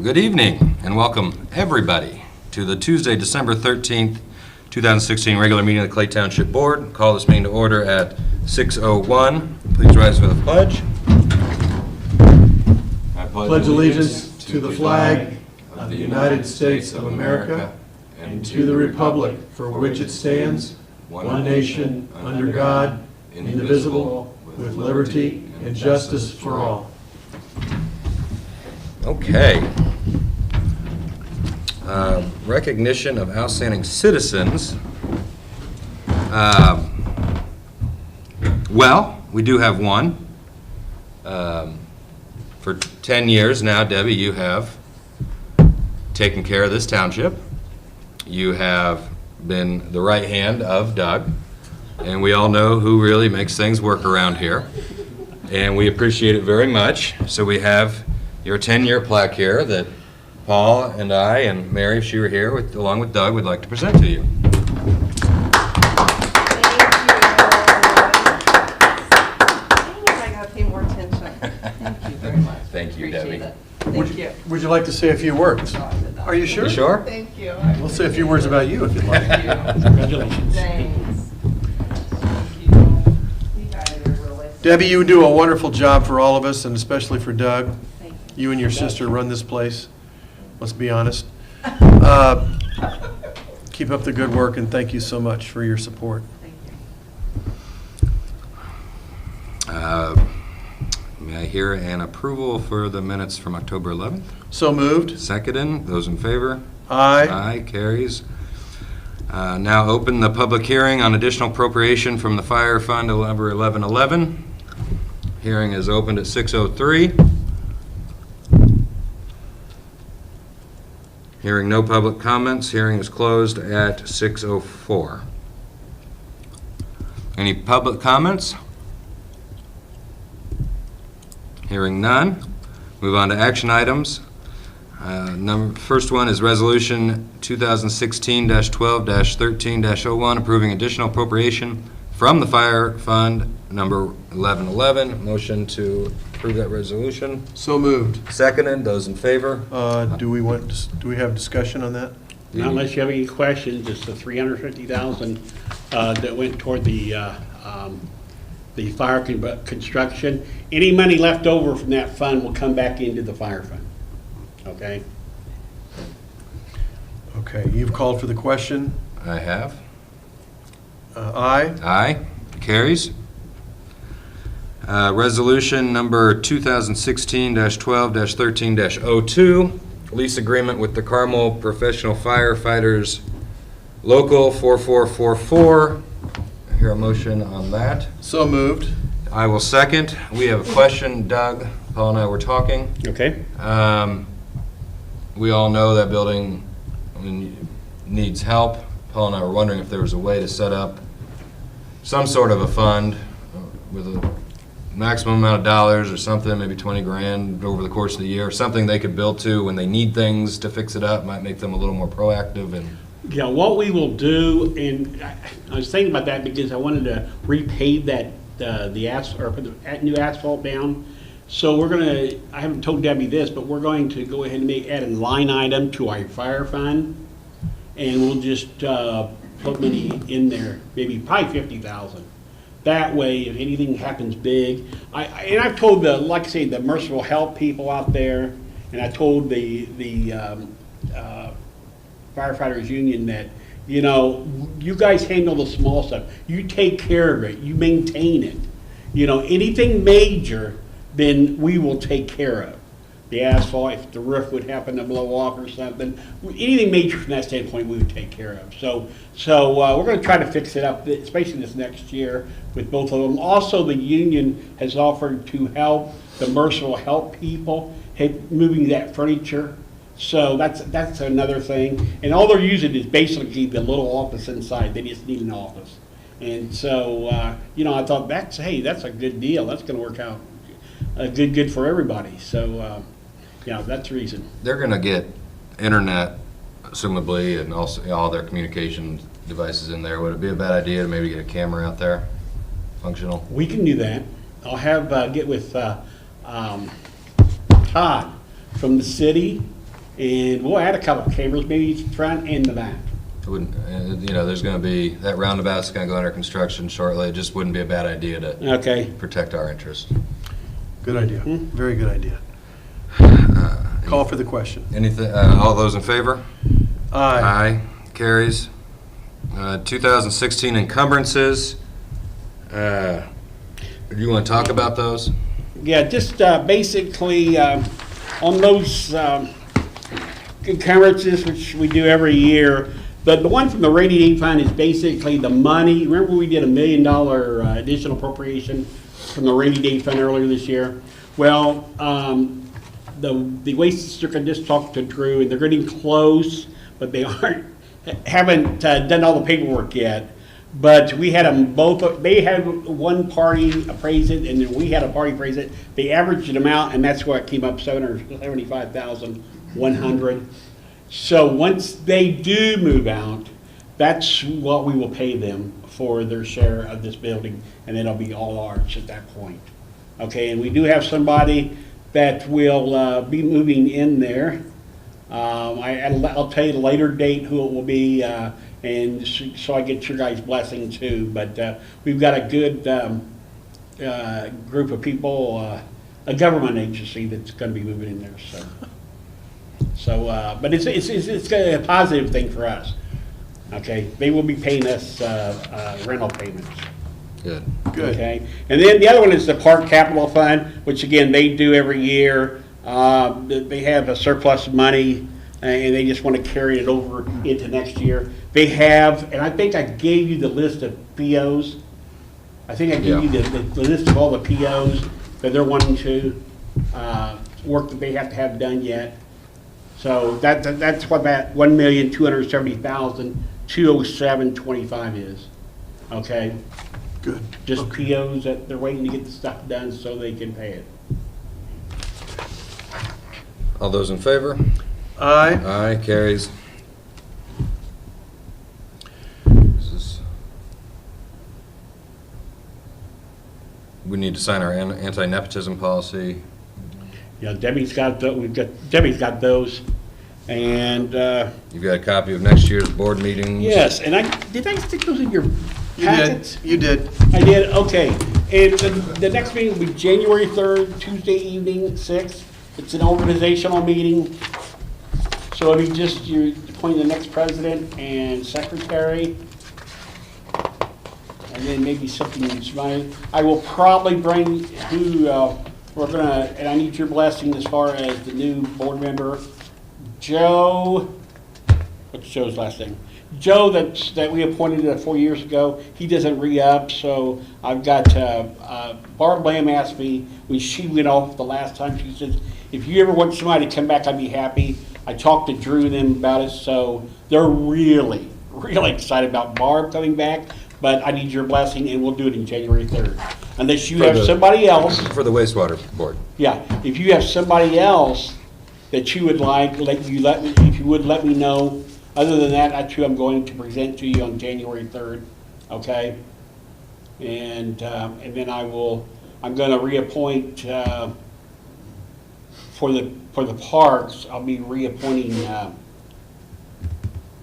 Good evening and welcome everybody to the Tuesday, December 13th, 2016 regular meeting of the Clay Township Board. Call this meeting to order at 6:01. Please rise for the pledge. I Pledge allegiance to the flag of the United States of America and to the republic for which it stands, one nation, under God, indivisible, with liberty and justice for all. Okay. Recognition of outstanding citizens. Well, we do have one. For 10 years now, Debbie, you have taken care of this township. You have been the right hand of Doug, and we all know who really makes things work around here, and we appreciate it very much. So we have your 10-year plaque here that Paul and I and Mary, if she were here, along with Doug, would like to present to you. Thank you, Debbie. Would you like to say a few words? Are you sure? You sure? Thank you. We'll say a few words about you if you'd like. Congratulations. Thanks. Thank you. You guys are really... Debbie, you do a wonderful job for all of us, and especially for Doug. Thank you. You and your sister run this place. Let's be honest. Keep up the good work, and thank you so much for your support. Thank you. May I hear an approval for the minutes from October 11th? So moved. Seconded. Those in favor? Aye. Aye, carries. Now open the public hearing on additional appropriation from the fire fund, number 1111. Hearing is opened at 6:03. Hearing no public comments, hearing is closed at 6:04. Any public comments? Hearing none. Move on to action items. First one is Resolution 2016-12-13-01, approving additional appropriation from the Fire Fund, number 1111. Motion to approve that resolution. So moved. Seconded. Those in favor? Do we have discussion on that? Not unless you have any questions. It's the $350,000 that went toward the fire construction. Any money left over from that fund will come back into the fire fund. Okay? Okay, you've called for the question. I have. Aye. Aye. Carries. Resolution number 2016-12-13-02, lease agreement with the Carmel Professional Firefighters Local 4444. Hear a motion on that. So moved. I will second. We have a question. Doug, Paul and I were talking. Okay? We all know that building needs help. Paul and I were wondering if there was a way to set up some sort of a fund with a maximum amount of dollars or something, maybe 20 grand over the course of the year, something they could build to when they need things to fix it up, might make them a little more proactive. And Yeah, what we will do, and I was thinking about that because I wanted to repave that, the asphalt, or put the new asphalt down. So we're gonna, I haven't told Debbie this, but we're going to go ahead and add a line item to our fire fund. And we'll just put money in there, maybe probably 50,000. That way, if anything happens big, and I've told like I say, the Merciful Help people out there, and I told the firefighters union that, you know, you guys handle the small stuff. You take care of it. You maintain it. You know, anything major, then we will take care of. The asphalt, if the roof would happen to blow off or something, anything major from that standpoint, we would take care of. So we're going to try to fix it up, especially this next year with both of them. Also, the union has offered to help the Merciful Help people moving that furniture. So that's another thing. And all they're using is basically the little office inside. They just need an office. And so, you know, I thought that's a good deal. That's going to work out good for everybody. So, yeah, that's the reason. they're going to get internet, assumably, and also all their communication devices in there. Would it be a bad idea to maybe get a camera out there, functional? We can do that. I'll have get with Todd from the city And we'll add a couple of cameras, maybe front and the back. It wouldn't, there's going to be, that roundabout's going to go under construction shortly. It just wouldn't be a bad idea to Okay. protect our interest. Good idea. Very good idea. Call for the question. Anything, all those in favor? Aye. Aye, carries. 2016 encumbrances. Do you want to talk about those? Yeah, just basically on those encumbrances, which we do every year, but the one from the rainy day fund is basically the money. Remember we did $1 million additional appropriation from the rainy day fund earlier this year? Well, the Waste District, I just talked to Drew, and they're getting close, but they haven't done all the paperwork yet. But we had them both, they had one party appraise it, and then we had a party appraise it. They averaged them out, and that's where it came up, $775,100. So once they do move out, that's what we will pay them for their share of this building, and it'll be all ours at that point. Okay, and we do have somebody that will be moving in there. I'll tell you the later date who it will be, and so I get your guys' blessing too. But we've got a good group of people, a government agency that's going to be moving in there. But it's a positive thing for us. Okay, they will be paying us rental payments. Good. Good. Okay, and then the other one is the Park Capital Fund, which again, they do every year. They have a surplus of money, and they just want to carry it over into next year. They have, and I think I gave you the list of POs. I think I gave you the list of all the POs that they're wanting to work that they have to have done yet. So that's what that $1,270,207.25 is. Okay. Good. Just Okay. POs that they're waiting to get the stuff done so they can pay it. All those in favor? Aye. Aye, carries. We need to sign our anti-nepotism policy. Yeah, Debbie's got those, and You've got a copy of next year's board meetings. yes, and did I stick those in your You packets? did. You did. I did. Okay, and the next meeting will be January 3rd, Tuesday evening, 6. It's an organizational meeting, so it'll be just you appointing the next president and secretary. And then maybe something that's mine. I will probably bring who we're gonna, and I need your blessing as far as the new board member, Joe. What's Joe's last name? Joe that we appointed 4 years ago. He doesn't re-up, so I've got Barb Lamb asked me when she went off the last time. She says, if you ever want somebody to come back, I'd be happy. I talked to Drew and them about it, so they're really excited about Barb coming back. But I need your blessing, and we'll do it in January 3rd. Unless you have somebody else, For the wastewater board. yeah, if you have somebody else that you would like, if you would let me know. Other than that, that's who I'm going to present to you on January 3rd, okay? And then I'm gonna reappoint, for the parks, I'll be reappointing,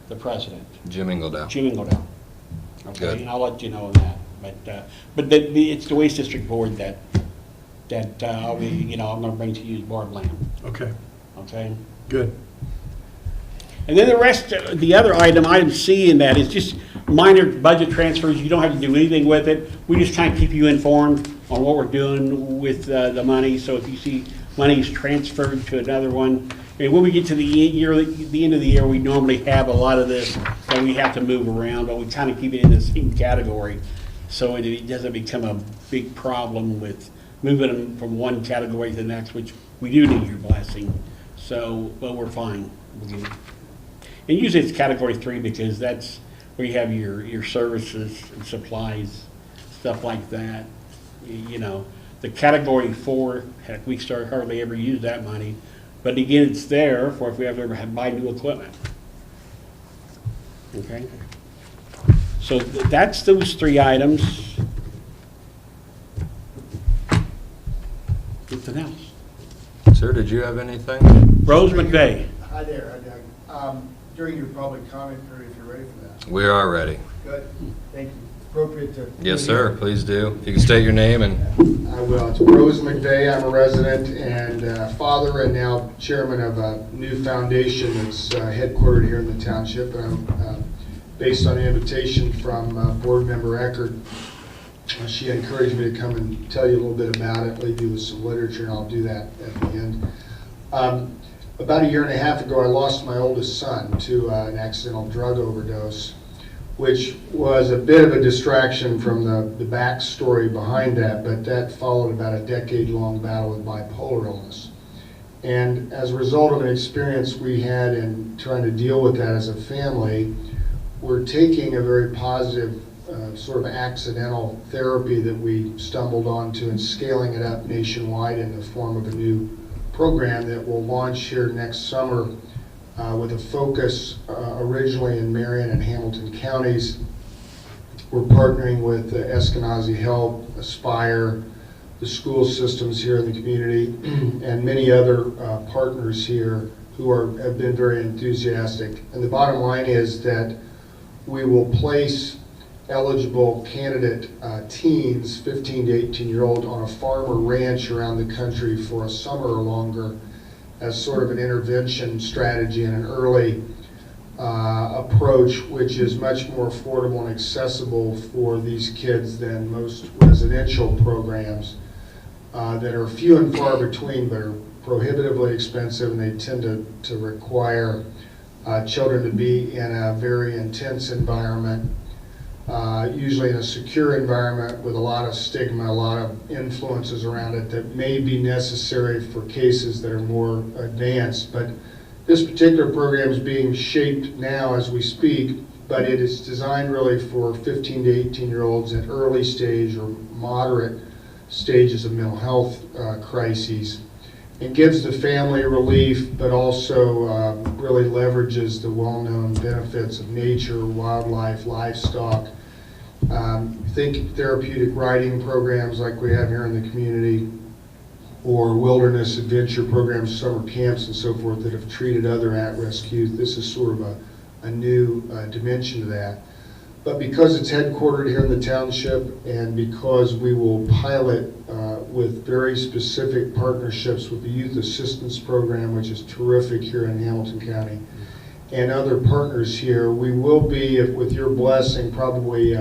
the president, Jim Ingledow. Jim Ingledown. Okay, Good. and I'll let you know on that. But it's the Waste District Board that I'll be, I'm gonna bring to you as Barb Lamb, Okay. okay? Good. And then the rest, the other item C in that is just minor budget transfers. You don't have to do anything with it. We just kind of keep you informed on what we're doing with the money. So if you see money's transferred to another one, and when we get to the end of the year, we normally have a lot of this that we have to move around, but we kind of keep it in the same category, so it doesn't become a big problem with moving them from one category to the next, which we do need your blessing. So, but we're fine. And usually it's category 3 because that's where you have your services and supplies, stuff like that. The category 4, heck, we hardly ever use that money. But again, it's there for if we ever buy new equipment. Okay? So that's those 3 items. Anything else? Sir, did you have anything? Rose McVeigh. Hi there, Doug. During your public comment period, if you're ready for that. We are ready. Good, thank you. Appropriate to. Yes, sir, please do. If you can state your name and I will. It's Rose McVeigh. I'm a resident and father and now chairman of a new foundation that's headquartered here in the township. I'm based on an invitation from board member Eckert. She encouraged me to come and tell you a little bit about it, leave you with some literature, and I'll do that at the end. About a year and a half ago, I lost my oldest son to an accidental drug overdose, which was a bit of a distraction from the backstory behind that, but that followed about a decade-long battle with bipolar illness. And as a result of an experience we had in trying to deal with that as a family, we're taking a very positive sort of accidental therapy that we stumbled onto and scaling it up nationwide in the form of a new program that will launch here next summer with a focus originally in Marion and Hamilton counties. We're partnering with Eskenazi Help, Aspire, the school systems here in the community, and many other partners here who have been very enthusiastic. And the bottom line is that we will place eligible candidate teens, 15 to 18-year-old, on a farm or ranch around the country for a summer or longer as sort of an intervention strategy and an early approach, which is much more affordable and accessible for these kids than most residential programs that are few and far between but are prohibitively expensive, and they tend to require children to be in a very intense environment, usually in a secure environment with a lot of stigma, a lot of influences around it that may be necessary for cases that are more advanced. But this particular program is being shaped now as we speak, but it is designed really for 15 to 18-year-olds at early stage or moderate stages of mental health crises. It gives the family relief, but also really leverages the well-known benefits of nature, wildlife, livestock. Think therapeutic riding programs like we have here in the community, or wilderness adventure programs, summer camps and so forth that have treated other at-risk youth. This is sort of a new dimension to that. But because it's headquartered here in the township, and because we will pilot with very specific partnerships with the Youth Assistance Program, which is terrific here in Hamilton County, and other partners here, we will be, with your blessing, probably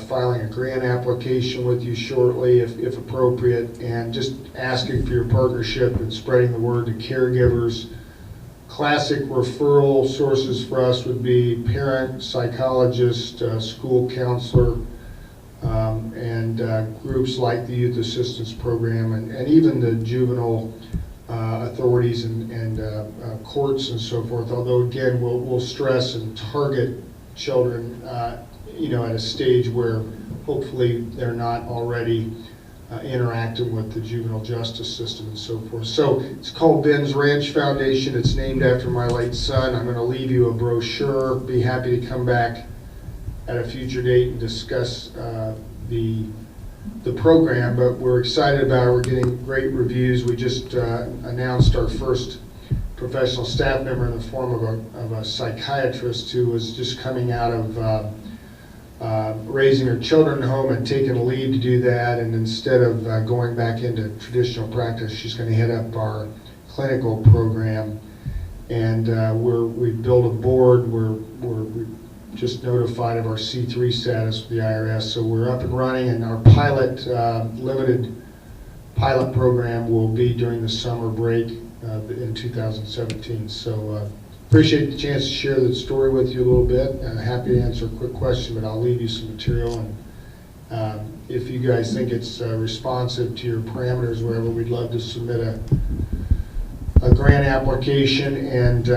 filing a grant application with you shortly, if appropriate, and just asking for your partnership and spreading the word to caregivers. Classic referral sources for us would be parent, psychologist, school counselor, and groups like the Youth Assistance Program, and even the juvenile authorities and courts and so forth. Although again, we'll stress and target children, at a stage where hopefully they're not already interacting with the juvenile justice system and so forth. So it's called Ben's Ranch Foundation. It's named after my late son. I'm going to leave you a brochure. Be happy to come back at a future date and discuss the program, but we're excited about it. We're getting great reviews. We just announced our first professional staff member in the form of a psychiatrist who was just coming out of raising her children at home and taking a leave to do that, and instead of going back into traditional practice, she's going to head up our clinical program. And we've built a board. We're just notified of our C3 status with the IRS, so we're up and running, and our pilot, limited pilot program will be during the summer break in 2017. So appreciate the chance to share the story with you a little bit. Happy to answer a quick question, but I'll leave you some material, and if you guys think it's responsive to your parameters, whatever, we'd love to submit a grant application, and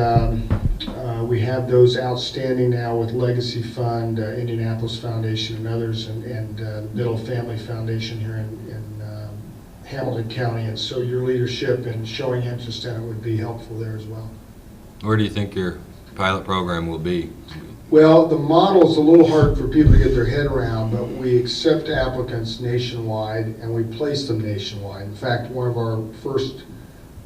we have those outstanding now with Legacy Fund, Indianapolis Foundation, and others, and Middle Family Foundation here in Hamilton County. And so your leadership and showing interest in it would be helpful there as well. where do you think your pilot program will be? Well, the model's a little hard for people to get their head around, but we accept applicants nationwide and we place them nationwide. In fact, one of our first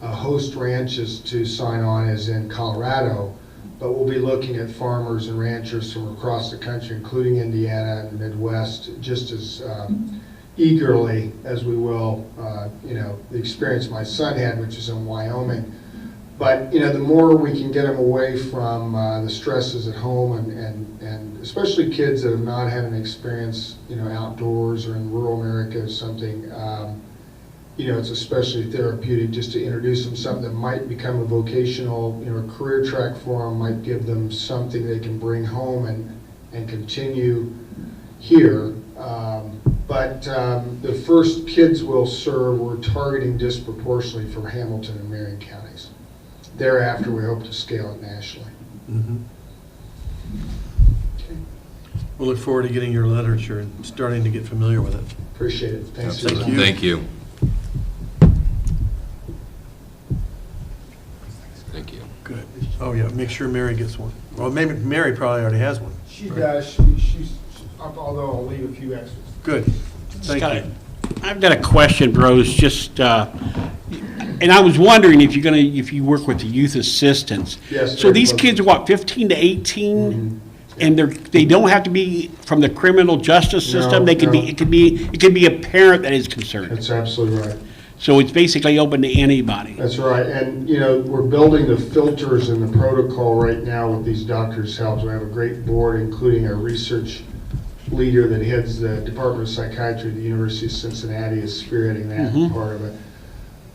host ranches to sign on is in Colorado, but we'll be looking at farmers and ranchers from across the country, including Indiana and the Midwest, just as eagerly as we will, the experience my son had, which is in Wyoming. But, the more we can get them away from the stresses at home and especially kids that have not had an experience, outdoors or in rural America or something, it's especially therapeutic just to introduce them something that might become a vocational, career track for them, might give them something they can bring home and continue here. But the first kids we'll serve, we're targeting disproportionately for Hamilton and Marion counties. Thereafter, we hope to scale it nationally. Mhm. Okay. We'll look forward to getting your literature and starting to get familiar with it. Appreciate it. Thanks. Thank Susan. you. Thank you. Thank you. Good. Oh, yeah, make sure Mary gets one. Well, maybe Mary probably already has one. She does, she's, although I'll leave a few extras. Good. Thank Got you. it. I've got a question, Rose, just, and I was wondering if if you work with the youth assistants. Yes, So very these close. kids are what, 15 to 18? Mhm. And they don't have to be from the criminal justice system? No, They could no. be, it could be a parent that is concerned. That's absolutely right. So it's basically open to anybody. That's right, and we're building the filters and the protocol right now with these doctors' help. We have a great board, including our research leader that heads the Department of Psychiatry at the University of Cincinnati is spearheading that Mhm. part of it.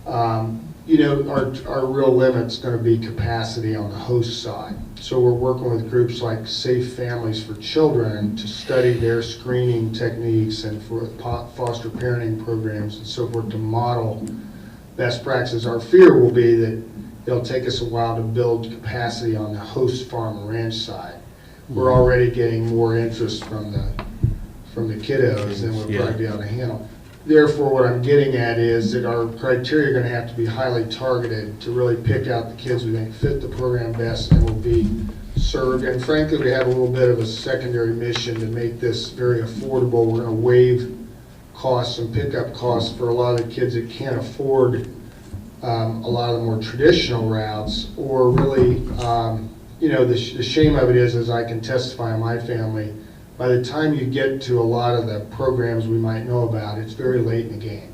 Our real limit's going to be capacity on the host side. So we're working with groups like Safe Families for Children to study their screening techniques and for foster parenting programs and so forth to model best practices. Our fear will be that it'll take us a while to build capacity on the host farm and ranch side. We're already getting more interest from the kiddos than we'll probably be able to handle. Therefore, what I'm getting at is that our criteria are going to have to be highly targeted to really pick out the kids we think fit the program best and will be served. And frankly, we have a little bit of a secondary mission to make this very affordable. We're going to waive costs and pickup costs for a lot of the kids that can't afford a lot of the more traditional routes, or really, the shame of it is, as I can testify in my family, by the time you get to a lot of the programs we might know about, it's very late in the game.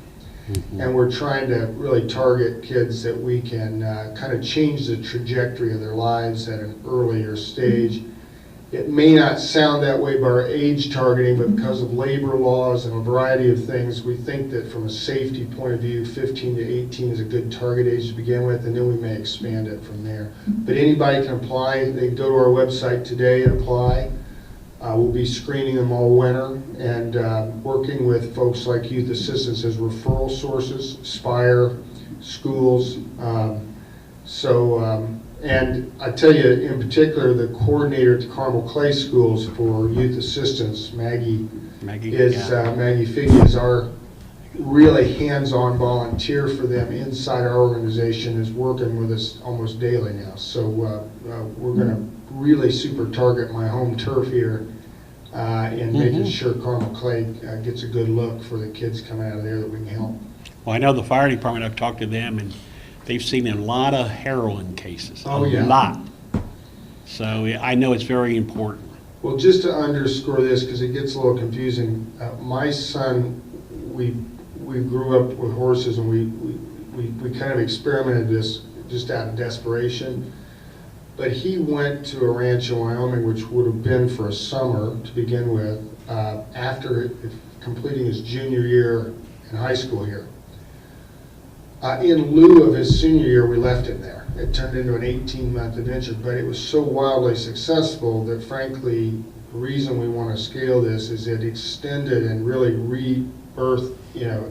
And we're trying to really target kids that we can kind of change the trajectory of their lives at an earlier stage. It may not sound that way by our age targeting, but because of labor laws and a variety of things, we think that from a safety point of view, 15 to 18 is a good target age to begin with, and then we may expand it from there. But anybody can apply. They can go to our website today and apply. We'll be screening them all winter and working with folks like Youth Assistance as referral sources, Spire, schools. And I tell you, in particular, the coordinator at the Carmel Clay Schools for Youth Assistance, Maggie Figge, is our really hands-on volunteer for them inside our organization, is working with us almost daily now. So we're going to really super target my home turf here in making sure Carmel Clay gets a good look for the kids coming out of there that we can help. Well, I know the fire department, I've talked to them, and they've seen a lot of heroin cases. Oh, yeah. A lot. So I know it's very important. Well, just to underscore this, because it gets a little confusing, my son, we grew up with horses, and we kind of experimented this just out of desperation. But he went to a ranch in Wyoming, which would have been for a summer to begin with, after completing his junior year in high school here. In lieu of his senior year, we left him there. It turned into an 18-month adventure, but it was so wildly successful that, frankly, the reason we want to scale this is it extended and really rebirthed,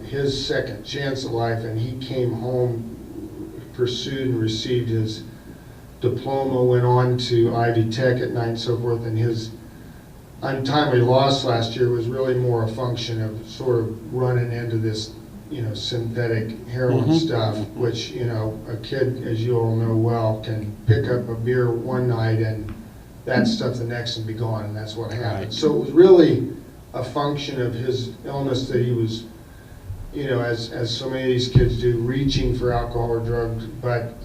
his second chance at life, and he came home, pursued and received his diploma, went on to Ivy Tech at night and so forth, and his untimely loss last year was really more a function of sort of running into this synthetic heroin stuff, which, a kid, as you all know well, can pick up a beer one night and that stuff the next and be gone, and that's what happened. Right. So it was really a function of his illness that he was you know, as so many of these kids do, reaching for alcohol or drugs, but,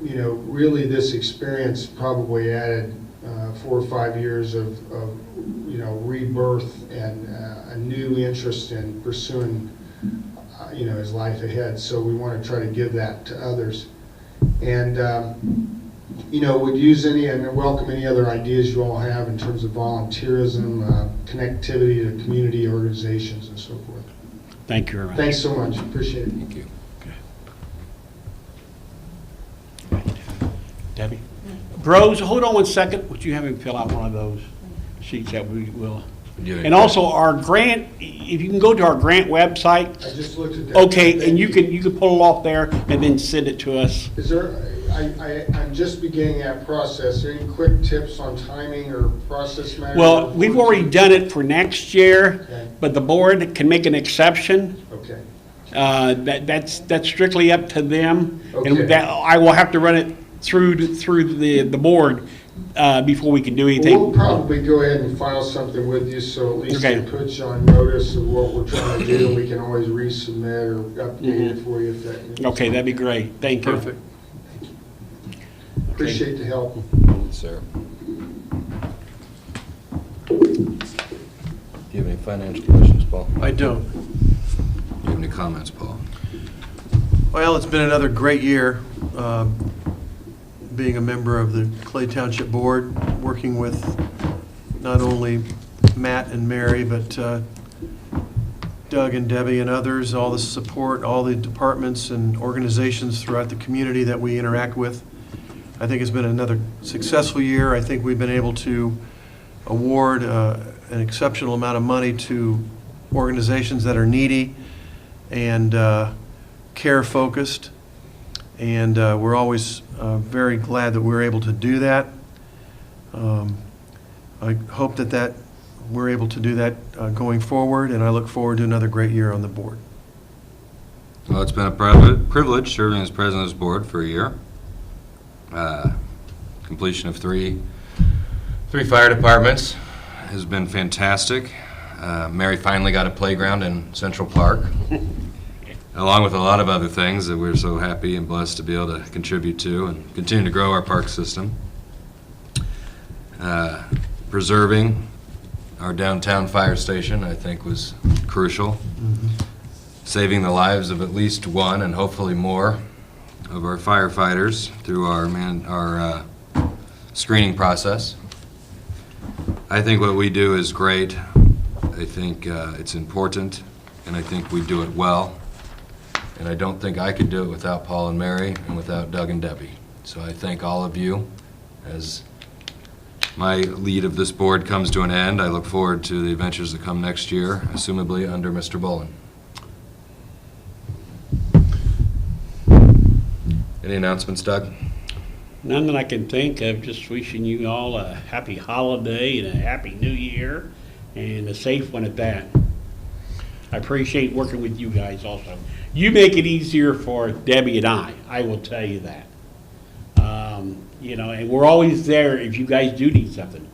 you know, really this experience probably added 4 or 5 years of you know, rebirth and a new interest in pursuing, you know, his life ahead. So we want to try to give that to others. And, you know, would use any and welcome any other ideas you all have in terms of volunteerism, connectivity to community organizations and so forth. Thank you very much. Thanks so much. Appreciate it. Thank you. Debbie? Bros, hold on one second. Would you have him fill out one of those sheets that we will? And also our grant, if you can go to our grant website, I just looked at that. okay, and you can pull it off there and then send it to us. Is there, I'm just beginning that process. Any quick tips on timing or process matters? Well, we've already done it for next year, Okay. but the board can make an exception. Okay. That's strictly up to them. Okay. And that, I will have to run it through the board before we can do anything. We'll probably go ahead and file something with you, so at least Okay. it puts you on notice of what we're trying to do, and we can always resubmit or update it for you if that. Okay, that'd be great. Thank you. Perfect. Appreciate the help. Sir. Do you have any financial questions, Paul? I don't. Do you have any comments, Paul? Well, it's been another great year, being a member of the Clay Township Board, working with not only Matt and Mary, but Doug and Debbie and others, all the support, all the departments and organizations throughout the community that we interact with. I think it's been another successful year. I think we've been able to award an exceptional amount of money to organizations that are needy and care-focused. And we're always very glad that we're able to do that. I hope that we're able to do that going forward, and I look forward to another great year on the board. Well, it's been a privilege serving as president of this board for a year. Completion of three fire departments has been fantastic. Mary finally got a playground in Central Park, along with a lot of other things that we're so happy and blessed to be able to contribute to and continue to grow our park system. Preserving our downtown fire station, I think, was crucial. Saving the lives of at least one and hopefully more of our firefighters through our screening process. I think what we do is great. I think it's important, and I think we do it well. And I don't think I could do it without Paul and Mary and without Doug and Debbie. So I thank all of you. As my lead of this board comes to an end, I look forward to the adventures that come next year, assumably under Mr. Bolin. Any announcements, Doug? None that I can think of. Just wishing you all a happy holiday and a happy new year, and a safe one at that. I appreciate working with you guys also. You make it easier for Debbie and I will tell you that. You know, and we're always there if you guys do need something.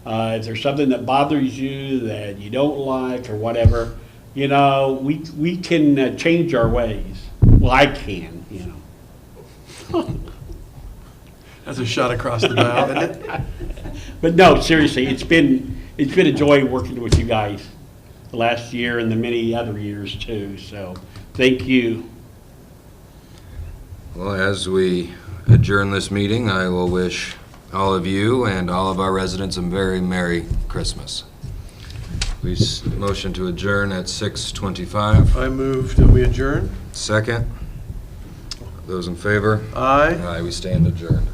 If there's something that bothers you that you don't like or whatever, you know, we can change our ways. Well, I can, you know. That's a shot across the bow, isn't it? But no, seriously, it's been a joy working with you guys the last year and the many other years too. So thank you. Well, as we adjourn this meeting, I will wish all of you and all of our residents a very Merry Christmas. We motion to adjourn at 6:25. I move that we adjourn. Second. Those in favor? Aye. Aye, we stand adjourned.